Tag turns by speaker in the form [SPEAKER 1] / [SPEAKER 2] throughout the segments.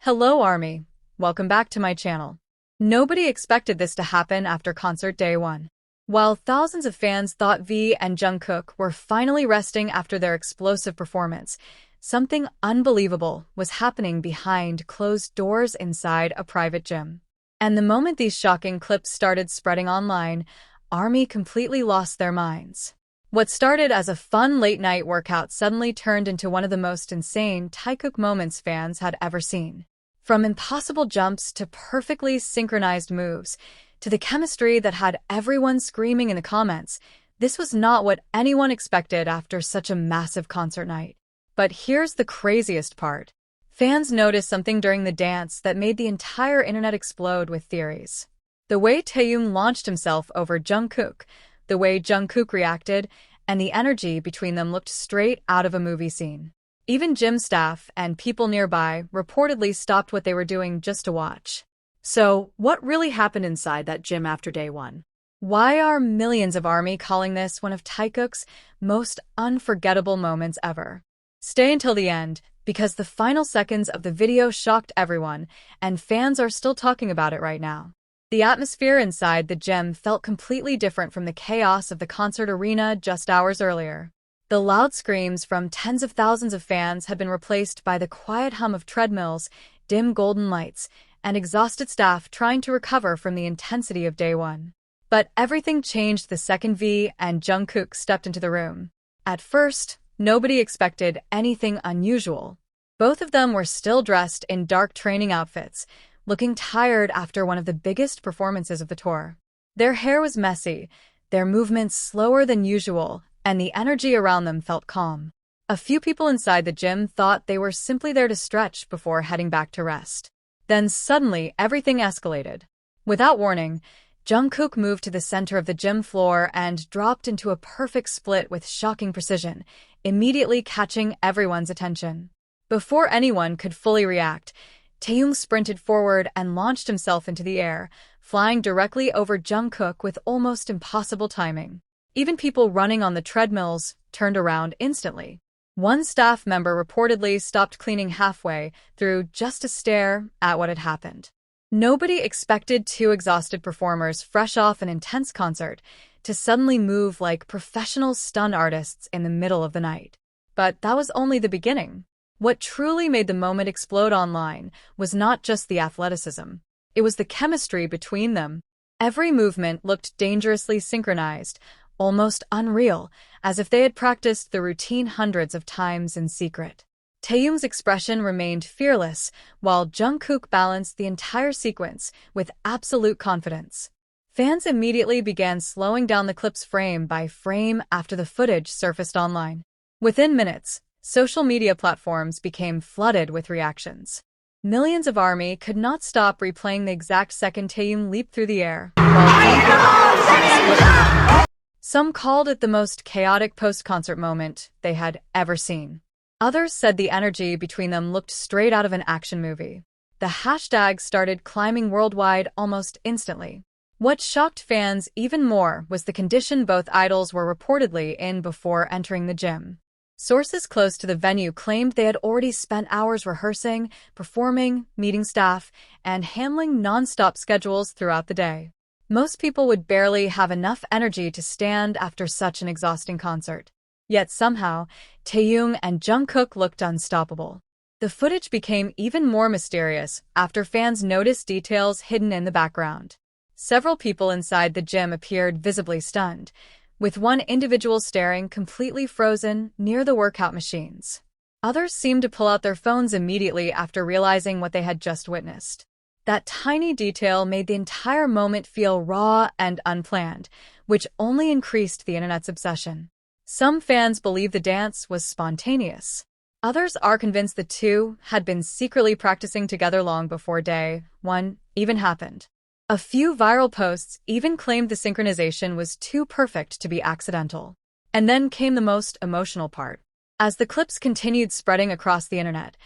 [SPEAKER 1] Hello Army, welcome back to my channel. Nobody expected this to happen after concert day 1. While thousands of fans thought V and Jungkook were finally resting after their explosive performance, something unbelievable was happening behind closed doors inside a private gym. And the moment these shocking clips started spreading online, ARMY completely lost their minds. What started as a fun late-night workout suddenly turned into one of the most insane Taekook moments fans had ever seen. From impossible jumps to perfectly synchronized moves, to the chemistry that had everyone screaming in the comments, this was not what anyone expected after such a massive concert night. But here's the craziest part. Fans noticed something during the dance that made the entire internet explode with theories. The way Taehyung launched himself over Jungkook, the way Jungkook reacted, and the energy between them looked straight out of a movie scene. Even gym staff and people nearby reportedly stopped what they were doing just to watch. So, what really happened inside that gym after day 1? Why are millions of ARMY calling this one of Taekook's most unforgettable moments ever? Stay until the end, because the final seconds of the video shocked everyone, and fans are still talking about it right now. The atmosphere inside the gym felt completely different from the chaos of the concert arena just hours earlier. The loud screams from tens of thousands of fans had been replaced by the quiet hum of treadmills, dim golden lights, and exhausted staff trying to recover from the intensity of day 1. But everything changed the second V and Jungkook stepped into the room. At first, nobody expected anything unusual. Both of them were still dressed in dark training outfits, looking tired after one of the biggest performances of the tour. Their hair was messy, their movements slower than usual, and the energy around them felt calm. A few people inside the gym thought they were simply there to stretch before heading back to rest. Then suddenly, everything escalated. Without warning, Jungkook moved to the center of the gym floor and dropped into a perfect split with shocking precision, immediately catching everyone's attention. Before anyone could fully react, Taehyung sprinted forward and launched himself into the air, flying directly over Jungkook with almost impossible timing. Even people running on the treadmills turned around instantly. One staff member reportedly stopped cleaning halfway through just to stare at what had happened. Nobody expected two exhausted performers fresh off an intense concert to suddenly move like professional stunt artists in the middle of the night. But that was only the beginning. What truly made the moment explode online was not just the athleticism. It was the chemistry between them. Every movement looked dangerously synchronized, almost unreal, as if they had practiced the routine hundreds of times in secret. Taehyung's expression remained fearless, while Jungkook balanced the entire sequence with absolute confidence. Fans immediately began slowing down the clips frame by frame after the footage surfaced online. Within minutes, social media platforms became flooded with reactions. Millions of ARMY could not stop replaying the exact second Taehyung leaped through the air, while some called it the most chaotic post-concert moment they had ever seen. Others said the energy between them looked straight out of an action movie. The hashtag started climbing worldwide almost instantly. What shocked fans even more was the condition both idols were reportedly in before entering the gym. Sources close to the venue claimed they had already spent hours rehearsing, performing, meeting staff, and handling non-stop schedules throughout the day. Most people would barely have enough energy to stand after such an exhausting concert. Yet somehow, Taehyung and Jungkook looked unstoppable. The footage became even more mysterious after fans noticed details hidden in the background. Several people inside the gym appeared visibly stunned, with one individual staring completely frozen near the workout machines. Others seemed to pull out their phones immediately after realizing what they had just witnessed. That tiny detail made the entire moment feel raw and unplanned, which only increased the internet's obsession. Some fans believe the dance was spontaneous. Others are convinced the two had been secretly practicing together long before day 1 even happened. A few viral posts even claimed the synchronization was too perfect to be accidental. And then came the most emotional part. As the clips continued spreading across the internet,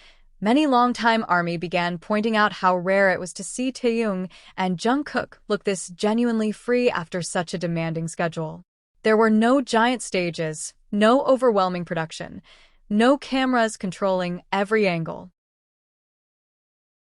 [SPEAKER 1] many longtime ARMY began pointing out how rare it was to see Taehyung and Jungkook look this genuinely free after such a demanding schedule. There were no giant stages, no overwhelming production, no cameras controlling every angle.